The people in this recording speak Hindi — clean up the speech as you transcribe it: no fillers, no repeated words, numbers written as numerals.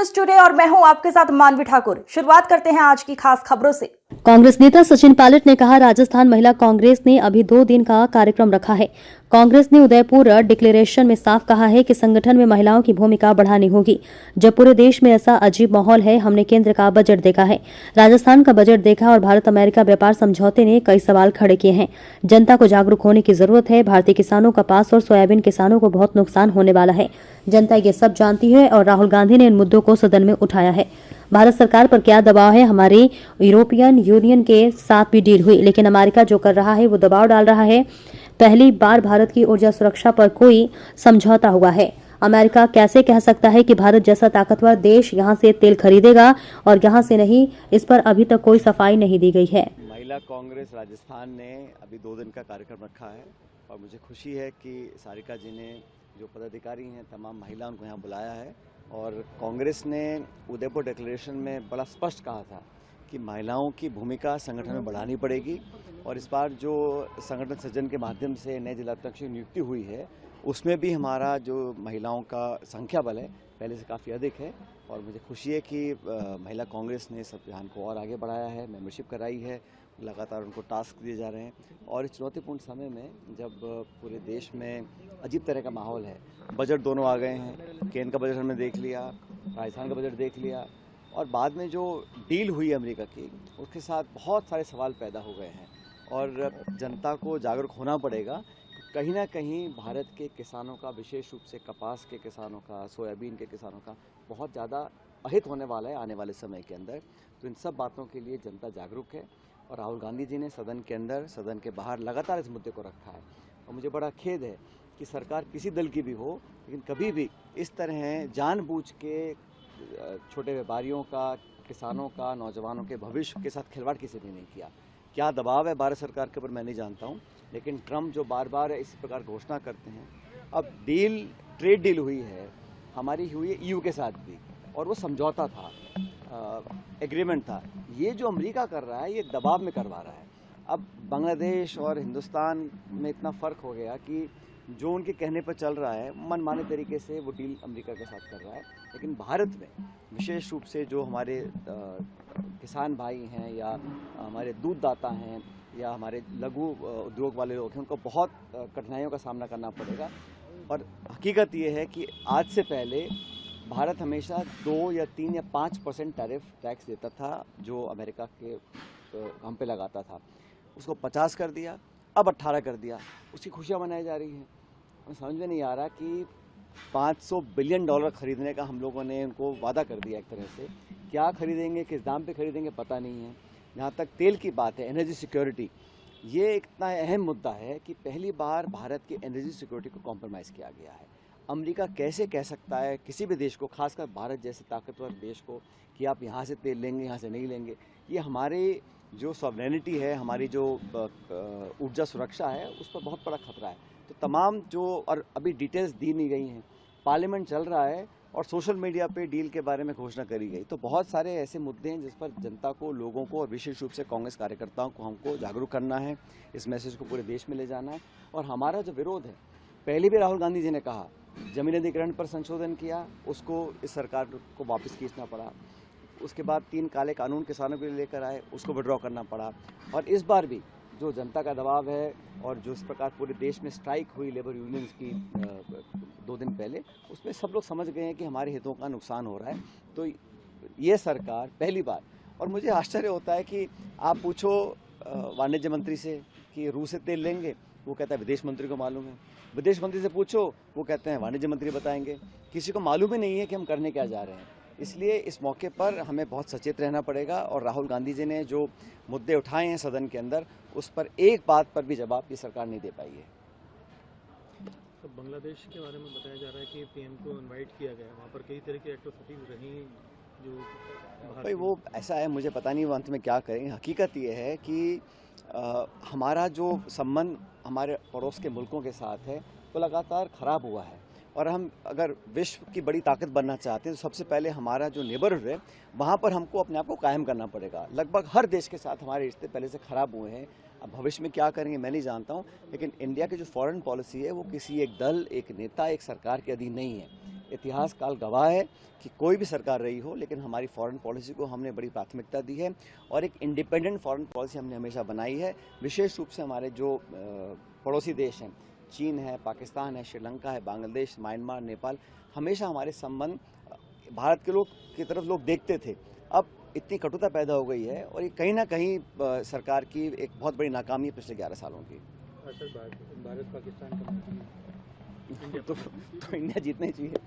न्यूज टुडे और मैं हूं आपके साथ मानवी ठाकुर। शुरुआत करते हैं आज की खास खबरों से। कांग्रेस नेता सचिन पायलट ने कहा, राजस्थान महिला कांग्रेस ने अभी 2 दिन का कार्यक्रम रखा है। कांग्रेस ने उदयपुर डिक्लेरेशन में साफ कहा है कि संगठन में महिलाओं की भूमिका बढ़ानी होगी। जब पूरे देश में ऐसा अजीब माहौल है, हमने केंद्र का बजट देखा है, राजस्थान का बजट देखा और भारत अमेरिका व्यापार समझौते ने कई सवाल खड़े किए हैं। जनता को जागरूक होने की जरूरत है। भारतीय किसानों, कपास और सोयाबीन किसानों को बहुत नुकसान होने वाला है। जनता ये सब जानती है और राहुल गांधी ने इन मुद्दों को सदन में उठाया है। भारत सरकार पर क्या दबाव है? हमारे यूरोपियन यूनियन के साथ भी डील हुई, लेकिन अमेरिका जो कर रहा है वो दबाव डाल रहा है। पहली बार भारत की ऊर्जा सुरक्षा पर कोई समझौता हुआ है। अमेरिका कैसे कह सकता है कि भारत जैसा ताकतवर देश यहां से तेल खरीदेगा और यहां से नहीं? इस पर अभी तक कोई सफाई नहीं दी गई है। महिला कांग्रेस राजस्थान ने अभी 2 दिन का कार्यक्रम रखा है और मुझे खुशी है कि सारिका जी ने, जो पदाधिकारी हैं, तमाम महिलाओं को यहाँ बुलाया है। और कांग्रेस ने उदयपुर डिक्लेरेशन में बड़ा स्पष्ट कहा था कि महिलाओं की भूमिका संगठन में बढ़ानी पड़ेगी और इस बार जो संगठन सृजन के माध्यम से नए जिलाध्यक्ष की नियुक्ति हुई है, उसमें भी हमारा जो महिलाओं का संख्या बल है पहले से काफ़ी अधिक है। और मुझे खुशी है कि महिला कांग्रेस ने इस अभियान को और आगे बढ़ाया है, मेंबरशिप कराई है, लगातार उनको टास्क दिए जा रहे हैं। और इस चुनौतीपूर्ण समय में जब पूरे देश में अजीब तरह का माहौल है, बजट दोनों आ गए हैं, केंद्र का बजट हमने देख लिया, राजस्थान का बजट देख लिया और बाद में जो डील हुई अमेरिका की, उसके साथ बहुत सारे सवाल पैदा हो गए हैं और जनता को जागरूक होना पड़ेगा। कहीं ना कहीं भारत के किसानों का, विशेष रूप से कपास के किसानों का, सोयाबीन के किसानों का बहुत ज़्यादा अहित होने वाला है आने वाले समय के अंदर। तो इन सब बातों के लिए जनता जागरूक है और राहुल गांधी जी ने सदन के अंदर, सदन के बाहर लगातार इस मुद्दे को रखा है। और मुझे बड़ा खेद है कि सरकार किसी दल की भी हो, लेकिन कभी भी इस तरह जानबूझ के छोटे व्यापारियों का, किसानों का, नौजवानों के भविष्य के साथ खिलवाड़ किसी ने नहीं किया। क्या दबाव है भारत सरकार के ऊपर मैं नहीं जानता हूँ, लेकिन ट्रम्प जो बार बार इस प्रकार घोषणा करते हैं, अब डील, ट्रेड डील हुई है, हमारी हुई है ईयू के साथ भी, और वो समझौता था, एग्रीमेंट था। ये जो अमेरिका कर रहा है, ये दबाव में करवा रहा है। अब बांग्लादेश और हिंदुस्तान में इतना फ़र्क हो गया कि जो उनके कहने पर चल रहा है, मनमाने तरीके से वो डील अमेरिका के साथ कर रहा है। लेकिन भारत में विशेष रूप से जो हमारे किसान भाई हैं या हमारे दूधदाता हैं या हमारे लघु उद्योग वाले लोग हैं, उनको बहुत कठिनाइयों का सामना करना पड़ेगा। और हकीकत ये है कि आज से पहले भारत हमेशा 2 या 3 या 5% टैक्स देता था, जो अमेरिका के हम पे लगाता था। उसको 50 कर दिया, अब 18 कर दिया। उसकी खुशियाँ मनाई जा रही हैं। हमें समझ में नहीं आ रहा कि $500 बिलियन खरीदने का हम लोगों ने उनको वादा कर दिया एक तरह से। क्या खरीदेंगे, किस दाम पे खरीदेंगे, पता नहीं है। जहाँ तक तेल की बात है, एनर्जी सिक्योरिटी, ये इतना अहम मुद्दा है कि पहली बार भारत की एनर्जी सिक्योरिटी को कॉम्प्रोमाइज़ किया गया है। अमेरिका कैसे कह सकता है किसी भी देश को, खासकर भारत जैसे ताकतवर देश को, कि आप यहाँ से तेल लेंगे, यहाँ से नहीं लेंगे? ये हमारे जो सॉवरेनिटी है, हमारी जो ऊर्जा सुरक्षा है, उस पर बहुत बड़ा खतरा है। तो तमाम जो, और अभी डिटेल्स दी नहीं गई हैं, पार्लियामेंट चल रहा है और सोशल मीडिया पे डील के बारे में घोषणा करी गई। तो बहुत सारे ऐसे मुद्दे हैं जिस पर जनता को, लोगों को और विशेष रूप से कांग्रेस कार्यकर्ताओं को हमको जागरूक करना है, इस मैसेज को पूरे देश में ले जाना है। और हमारा जो विरोध है, पहले भी राहुल गांधी जी ने कहा, जमीन अधिग्रहण पर संशोधन किया, उसको इस सरकार को वापस खींचना पड़ा। उसके बाद 3 काले कानून किसानों के लिए लेकर आए, उसको विड्रॉ करना पड़ा। और इस बार भी जो जनता का दबाव है और जो इस प्रकार पूरे देश में स्ट्राइक हुई लेबर यूनियंस की 2 दिन पहले, उसमें सब लोग समझ गए हैं कि हमारे हितों का नुकसान हो रहा है। तो ये सरकार पहली बार, और मुझे आश्चर्य होता है कि आप पूछो वाणिज्य मंत्री से कि रूस से तेल लेंगे, वो कहता है विदेश मंत्री को मालूम है। विदेश मंत्री से पूछो, वो कहते हैं वाणिज्य मंत्री बताएंगे। किसी को मालूम ही नहीं है कि हम करने क्या जा रहे हैं। इसलिए इस मौके पर हमें बहुत सचेत रहना पड़ेगा और राहुल गांधी जी ने जो मुद्दे उठाए हैं सदन के अंदर, उस पर एक बात पर भी जवाब ये सरकार नहीं दे पाई है। तो बांग्लादेश के बारे में बताया जा रहा है कि पीएम को इनवाइट किया गया, वहाँ पर कई तरह की एट्रोसिटीज रही जो भाई वो ऐसा है, मुझे पता नहीं वो अंत में क्या करेंगे। हकीकत ये है कि हमारा जो संबंध हमारे पड़ोस के मुल्कों के साथ है वो लगातार ख़राब हुआ है और हम अगर विश्व की बड़ी ताकत बनना चाहते हैं तो सबसे पहले हमारा जो नेबरहुड है वहाँ पर हमको अपने आप को कायम करना पड़ेगा। लगभग हर देश के साथ हमारे रिश्ते पहले से ख़राब हुए हैं। अब भविष्य में क्या करेंगे मैं नहीं जानता हूँ, लेकिन इंडिया की जो फॉरेन पॉलिसी है वो किसी एक दल, एक नेता, एक सरकार के अधीन नहीं है। इतिहास काल गवाह है कि कोई भी सरकार रही हो, लेकिन हमारी फॉरेन पॉलिसी को हमने बड़ी प्राथमिकता दी है और एक इंडिपेंडेंट फॉरेन पॉलिसी हमने हमेशा बनाई है। विशेष रूप से हमारे जो पड़ोसी देश हैं, चीन है, पाकिस्तान है, श्रीलंका है, बांग्लादेश, म्यांमार, नेपाल, हमेशा हमारे संबंध भारत के लोग की तरफ लोग देखते थे। अब इतनी कटुता पैदा हो गई है और ये कहीं ना कहीं सरकार की एक बहुत बड़ी नाकामी है पिछले 11 सालों की। भारत पाकिस्तान का तो इंडिया जीतना ही चाहिए।